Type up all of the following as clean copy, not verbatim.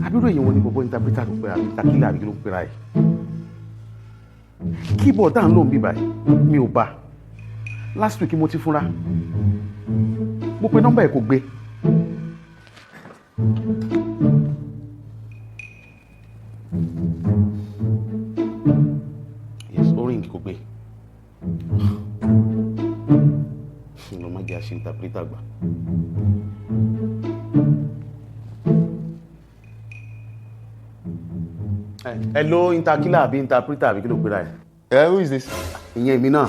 Àbúrò èèyàn wọn ni bọ̀bọ̀ interpreter ló pẹ́ àbí takílà àbí kí ló pẹ́ra ẹ̀. Keyboard tá à ń lò ń bí báyìí mi ò bá. Last week mo ti fúnra. Mo pe nọ́mbà ẹ̀ kò gbé. Yes, orin kò gbé. Lọ má jẹ́ àṣẹ interpreter gbà. Hello, interkiller àbí interpreter àbí kí ló pera ẹ̀? Who is this? Ìyẹn èmi náà.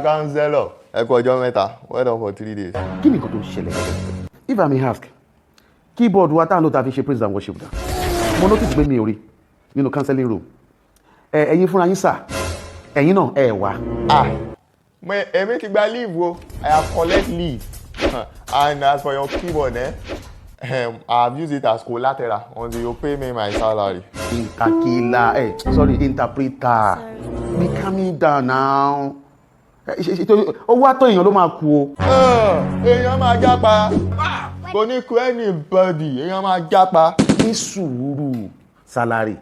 Ganzelo. Ẹ kú ọjọ́ mẹ́ta. Well done for 3 days. Kí ni nǹkan tó ń ṣẹlẹ̀? If I may ask, keyboard wa tá à ń lò tá a fi ṣe praise and worship dà. Mo notice pé mi ò rí nínú counseling room. Ẹ̀yin fúnra yín sà, ẹ̀yin náà ẹ̀ wá. Èmi ti gba leave o. I have collect leave. And as for your keyboard, I have used it as collateral until you pay me my salary. Interkiller, interpreter. Be calming down now. Owó àtọ̀ èèyàn ló máa kú o. Èèyàn máa jápa. Kò ní kú anybody. Èèyàn máa jápa. Ní sùúrù salary.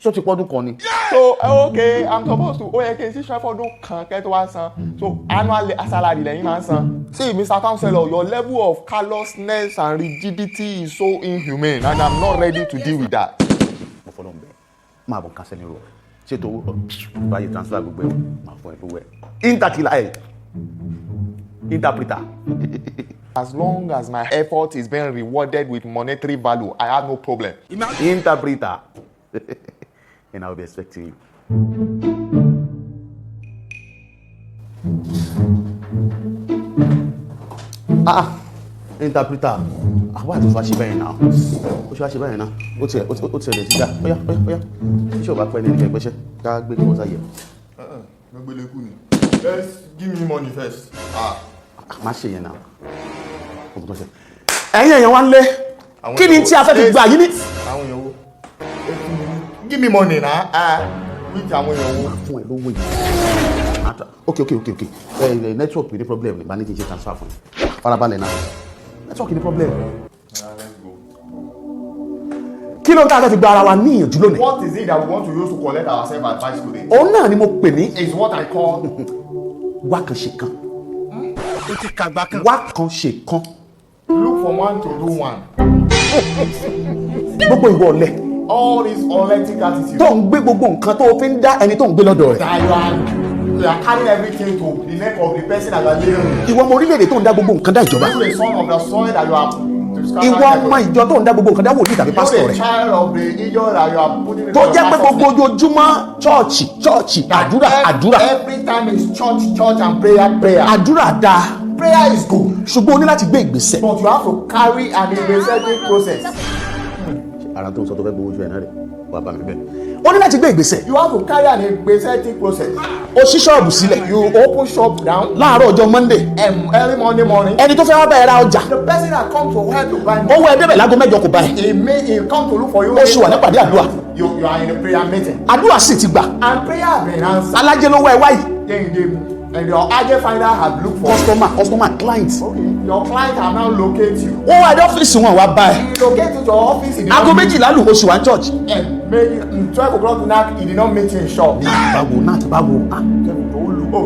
Ṣé o ti pọ́dún kan ni? So, okay, I'm supposed to. Ó yẹ kí n ṣiṣẹ́ fọ́dún kan kẹ́ tó wá san. So, annual salary lẹ́yìn máa ń san. See, Mr. Counselor, your level of callousness and rigidity is so inhumane, and I'm not ready to deal with that. Mo fọlọ́ ń bẹ̀. Máa bọ̀ counseling room. Ṣètò owó báyìí transfer gbogbo ẹ̀ máa fọ ẹ̀ lówó ẹ̀. Interkiller interpreter. As long as my effort is being rewarded with monetary value, I have no problem. Interpreter. And I'll be expecting you. Interpreter. Why do you watch it now? What you watch it now? What's it? What's it? Oya. Ṣé o bá pẹ́ ní ẹni kẹ́gbẹ́ṣẹ́? Ká gbé kí wọ́n sáyẹ̀. Let's give me money first. Má ṣe yẹn náà. Ẹ̀yin èèyàn wá ń lé. Kí ni tí a fẹ́ fi gbà yín ní? Àwọn èèyàn wo? Give me money na. Which àwọn èèyàn wo? Fún ẹ lówó yìí. Okay. Network ní problem ní bá ní kí n ṣe transfer fún ẹ. Farabalẹ̀ náà. Network ní problem. Let's go. Kí ló ń tà fi gba ara wa ní ìyànjú lónìí? What is it that we want to use to collect our self-advice today? Òun náà ni mo pè ní. Is what I call. Wá kan ṣe kan. O ti kàgbá kan. Wá kan ṣe kan. Look for one to do one. Gbogbo ìwọ ọ̀lẹ. All this unethical attitude. Tó ń gbé gbogbo nǹkan tó fi ń dá ẹni tó ń gbé lọ́dọ̀ rẹ̀. That you are carrying everything to the neck of the person that you are living with. Ìwọ ọmọ orílẹ̀-èdè tó ń dá gbogbo nǹkan dá ìjọba. You the son of the soil that you are. Ìwọ ọmọ ìjọ tó ń dá gbogbo nǹkan dá wòlíì tàbí pásítọ̀ You rẹ̀. the child of the idiot that you are putting. Tó jẹ́ pé gbogbo ojoojúmọ́ chọ́ọ̀chì àdúrà. Every time is church and prayer. Àdúrà dáa. Prayer is good. Ṣùgbọ́n o ní láti gbé ìgbésẹ̀. But you have to carry an investigative process. Ara tó ń sọ tó fẹ́ gbowó ojú ẹ̀ náà rẹ̀ wà bá mi bẹ́ẹ̀. O ní láti gbé ìgbésẹ̀. You have to carry an investigative process. O ṣí ṣọ́ọ̀bù sílẹ̀. You open shop down. Láàárọ̀ ọjọ́ Monday. Early Monday morning. Ẹni tó fẹ́ wá bá ẹ ra ọjà. The person that comes to help you buy. Owó ẹdẹ́bẹ̀ láago mẹ́jọ kò bá ẹ. He come to look for you. Oṣù wà nípàdé àdúrà. You are in a prayer meeting. Àdúrà sì ti gbà. And prayer has been answered. Alájẹ ló wá ẹ wáyìí. And your agent finder have looked for customer client. Okay. Your client have now locate you. Ó wá dé ọ́fíìsì wọn wá bá ẹ. He locate you to your office. Aago méjìlá lù oṣù wa church. Maybe 12 o'clock knack he did not meet you in shop. Báwo náà ti báwo.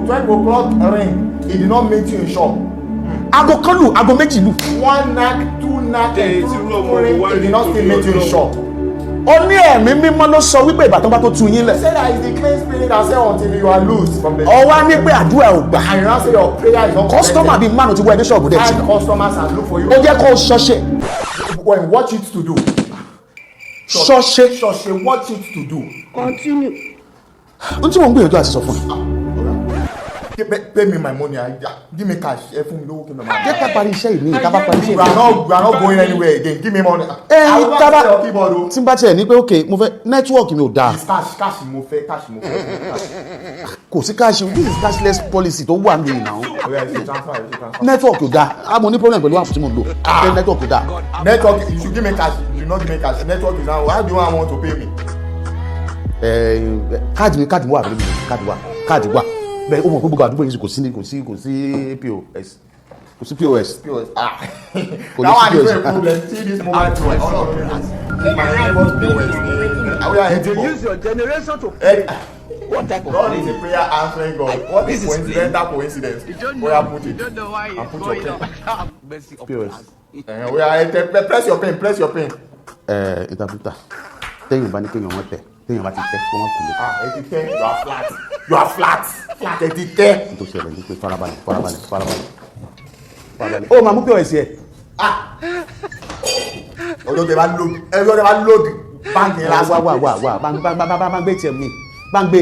12 o'clock ring he did not meet you in shop. Aago kan lù, aago méjì lù. 1 knack, 2 knack, and 2 ring he did not still meet you in shop. Ó ní ẹ̀mí mímọ́ ló sọ wípé ìbátan bá tó tu yín lẹ̀. He said that is the clean spirit that say until you are loose from the. Ó wá ní pé àdúrà ò gbà. And you now say your prayer is not. Customer bíi márùn ti wọ ẹni ṣọ́ọ̀bù dẹ̀ ti. 5 customers have looked for you. Ó jẹ́ kó ṣọ́ṣe. When what it to do. Ṣọ́ṣe. What it to do. Continue. N tí mo ń gbìyànjú àti sọ fún ẹ. Pay me my money. Give me cash. Fún mi lówó kí n bá máa. Jẹ́ ká parí iṣẹ́ ìní, ká bá parí iṣẹ́ ìní. We are not going anywhere again. Give me money. Tábà tí n bá tiẹ̀ ní pé ok mo fẹ́ nẹ́tíwọ̀kì mi ò dáa. Cash mo fẹ́. Kò sí cash, this is cashless policy tó wà níbi ìnáwó. Nẹ́tíwọ̀kì ò dáa, a mo ní problem pẹ̀lú àpò tí mo lò. Nẹ́tíwọ̀kì ò dáa. Network, you should give me cash. You should not give me cash. Network is now. Why do you want to pay me? Káàdì wà káàdì wà. Bẹ́ẹ̀ o mọ̀ pé gbogbo àdúgbò yìí kò sí POS. kò sí POS. POS. Ah. Kò That one ní is POS. a problem. See this mobile phone. All of us. My neighbor's POS. We are They heading use your generation to pray. What type of God is a prayer answering God. What is This is coincidental coincidence? Where I put it? don't know why I put your pen. Mercy of POS. We are press your pen. Press your pen. Interpreter téèyàn bá ní kéèyàn wọ́n tẹ̀ téèyàn bá ti tẹ̀ kó wọ́n kù lé. Ah, 80 you are flat. You are flat. Flat 80. tó ṣẹlẹ̀ ní pé farabalẹ̀. ó máa mú POS yẹ. Ọjọ́ tẹ bá load báńkì yẹn lásán. wá bá ń gbé tiẹ̀ mi bá ń gbé.